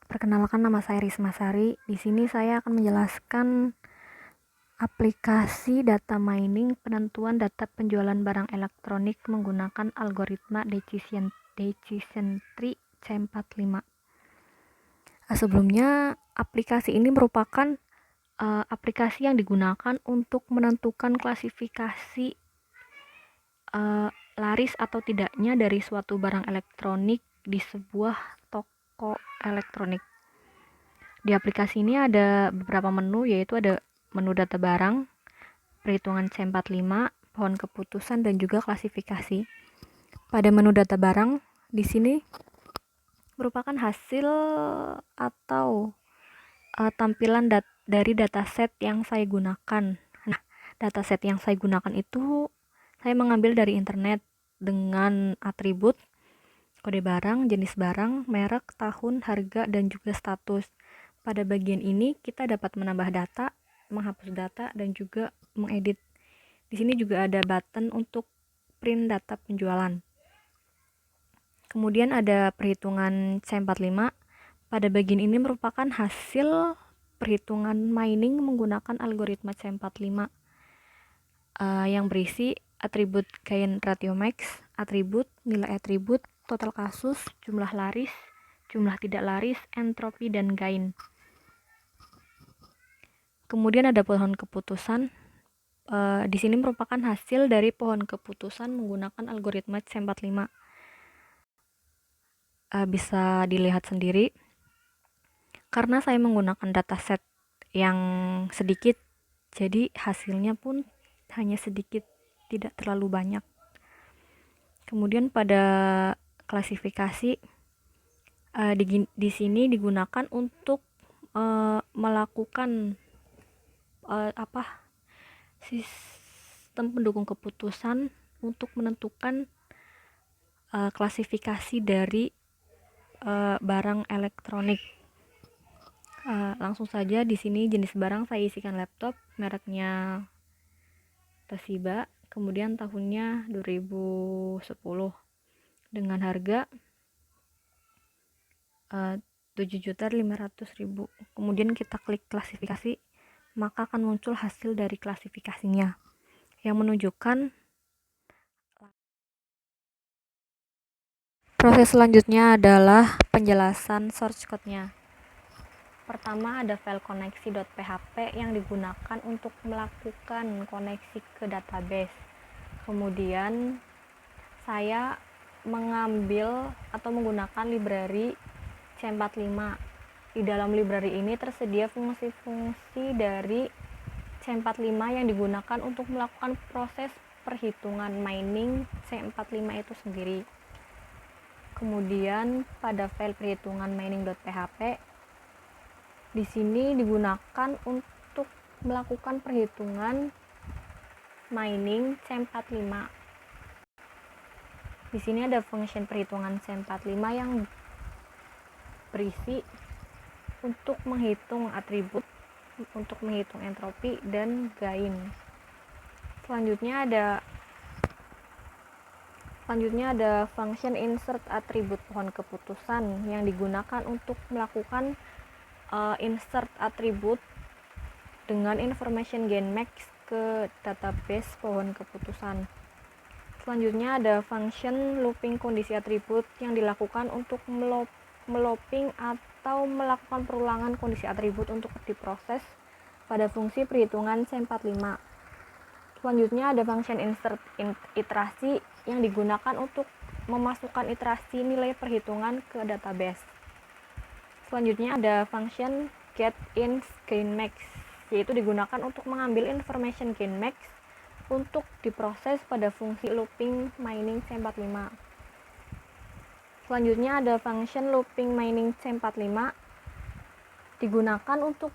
Perkenalkan, nama saya Risma Sari. Di sini saya akan menjelaskan aplikasi data mining penentuan data penjualan barang elektronik menggunakan algoritma decision tree C45. Sebelumnya, aplikasi ini merupakan aplikasi yang digunakan untuk menentukan klasifikasi laris atau tidaknya dari suatu barang elektronik di sebuah toko elektronik. Di aplikasi ini ada beberapa menu, yaitu ada menu data barang, perhitungan C45, pohon keputusan, dan juga klasifikasi. Pada menu data barang, di sini merupakan hasil atau tampilan dari dataset yang saya gunakan. Nah, dataset yang saya gunakan itu saya mengambil dari internet dengan atribut, kode barang, jenis barang, merek, tahun, harga, dan juga status. Pada bagian ini kita dapat menambah data, menghapus data, dan juga mengedit. Di sini juga ada button untuk print data penjualan. Kemudian ada perhitungan C45. Pada bagian ini merupakan hasil perhitungan mining menggunakan algoritma C45 yang berisi atribut gain ratio max, atribut, nilai atribut, total kasus, jumlah laris, jumlah tidak laris, entropi, dan gain. Kemudian ada pohon keputusan. Di sini merupakan hasil dari pohon keputusan menggunakan algoritma C45. Bisa dilihat sendiri. Karena saya menggunakan dataset yang sedikit, jadi hasilnya pun hanya sedikit, tidak terlalu banyak. Kemudian pada klasifikasi, di sini digunakan untuk melakukan sistem pendukung keputusan untuk menentukan klasifikasi dari barang elektronik. Langsung saja di sini jenis barang saya isikan laptop, mereknya Toshiba, kemudian tahunnya 2010 dengan harga 7.500.000. Kemudian kita klik klasifikasi, maka akan muncul hasil dari klasifikasinya yang menunjukkan proses selanjutnya adalah penjelasan source code-nya. Pertama ada file koneksi.php yang digunakan untuk melakukan koneksi ke database. Kemudian saya mengambil atau menggunakan library C45. Di dalam library ini tersedia fungsi-fungsi dari C45 yang digunakan untuk melakukan proses perhitungan mining C45 itu sendiri. Kemudian pada file perhitungan mining.php di sini digunakan untuk melakukan perhitungan mining C45. Di sini ada function perhitungan C45 yang berisi untuk menghitung atribut, untuk menghitung entropi dan gain. Selanjutnya ada function insert atribut pohon keputusan yang digunakan untuk melakukan insert atribut dengan information gain max ke database pohon keputusan. Selanjutnya ada function looping kondisi atribut yang dilakukan untuk melooping atau melakukan perulangan kondisi atribut untuk diproses pada fungsi perhitungan C45. Selanjutnya ada function insert iterasi yang digunakan untuk memasukkan iterasi nilai perhitungan ke database. Selanjutnya ada function getInf gainMax, yaitu digunakan untuk mengambil information gainMax untuk diproses pada fungsi looping mining C45. Selanjutnya ada function looping mining C45 digunakan untuk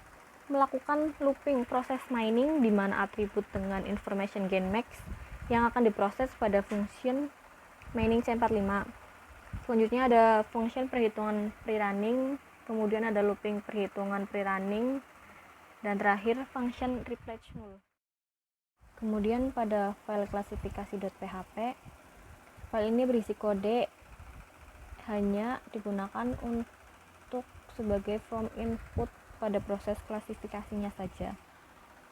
melakukan looping proses mining di mana atribut dengan information gainMax yang akan diproses pada function mining C45. Selanjutnya ada function perhitungan pre-running, kemudian ada looping perhitungan pre-running, dan terakhir function replace null. Kemudian pada file klasifikasi.php, file ini berisi kode hanya digunakan untuk sebagai from input pada proses klasifikasinya saja.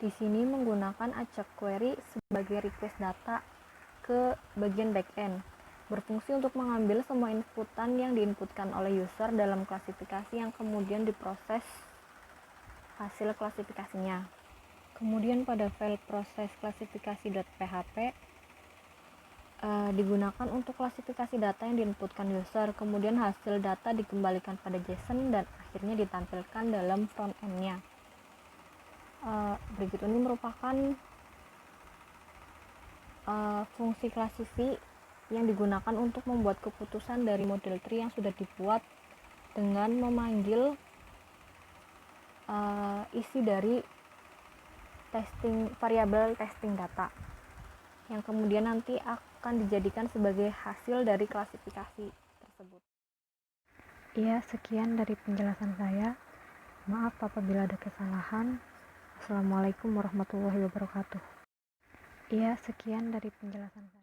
Di sini menggunakan ajak query sebagai request data ke bagian backend, berfungsi untuk mengambil semua inputan yang diinputkan oleh user dalam klasifikasi yang kemudian diproses hasil klasifikasinya. Kemudian pada file proses klasifikasi.php digunakan untuk klasifikasi data yang diinputkan user, kemudian hasil data dikembalikan pada JSON dan akhirnya ditampilkan dalam front end-nya. Berikut ini merupakan fungsi klasify yang digunakan untuk membuat keputusan dari model tree yang sudah dibuat dengan memanggil isi dari variabel testing data yang kemudian nanti akan dijadikan sebagai hasil dari klasifikasi tersebut. Iya, sekian dari penjelasan saya. Maaf apabila ada kesalahan. Assalamualaikum warahmatullahi wabarakatuh. Iya, sekian dari penjelasan saya.